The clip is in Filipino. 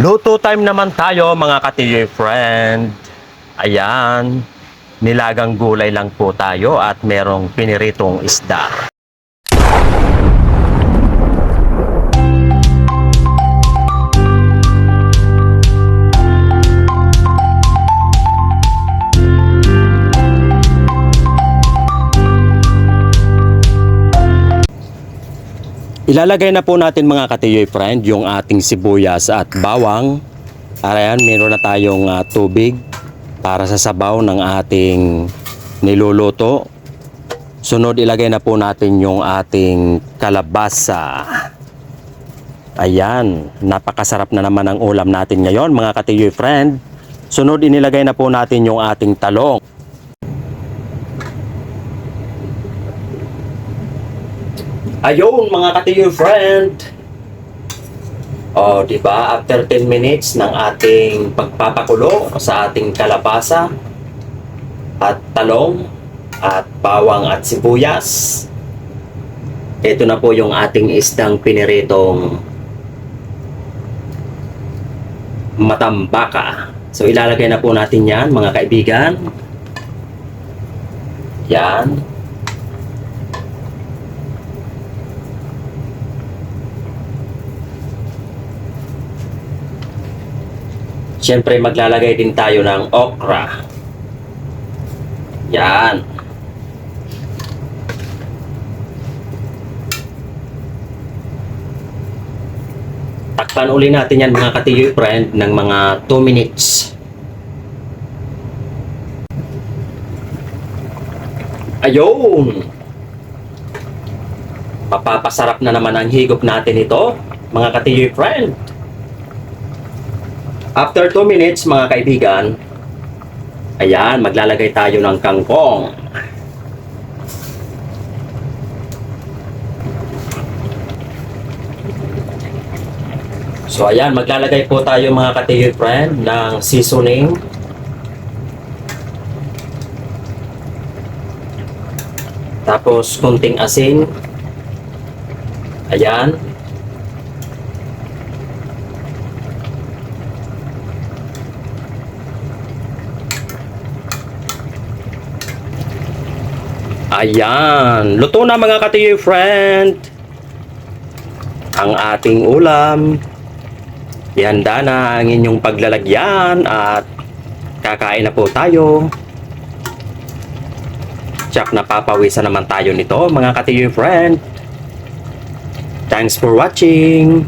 Luto time naman tayo mga ka-TJ friend. Ayan, nilagang gulay lang po tayo at merong piniritong isda. Ilalagay na po natin mga ka-TJ friend yung ating sibuyas at bawang. Ayan, meron na tayong tubig para sa sabaw ng ating niluluto. Sunod, ilagay na po natin yung ating kalabasa. Ayan, napakasarap na naman ang ulam natin ngayon mga ka-TJ friend. Sunod, inilagay na po natin yung ating talong. Ayun mga ka-TJ friend. Oh, di ba? After 10 minutes ng ating pagpapakulo sa ating kalabasa at talong at bawang at sibuyas. Ito na po yung ating isdang piniritong matambaka. So ilalagay na po natin 'yan, mga kaibigan. Yan. Siyempre maglalagay din tayo ng okra. Yan. Takpan uli natin yan mga ka-TJ friend ng mga 2 minutes. Ayun. Mapapasarap na naman ang higop natin ito mga ka-TJ friend. After 2 minutes mga kaibigan, ayan, maglalagay tayo ng kangkong. So ayan, maglalagay po tayo mga ka-TJ friend ng seasoning. Tapos kunting asin. Ayan. Ayan, luto na mga ka-TJ friend ang ating ulam. Ihanda na ang inyong paglalagyan at kakain na po tayo. Tsak, napapawisan naman tayo nito mga ka-TJ friend. Thanks for watching.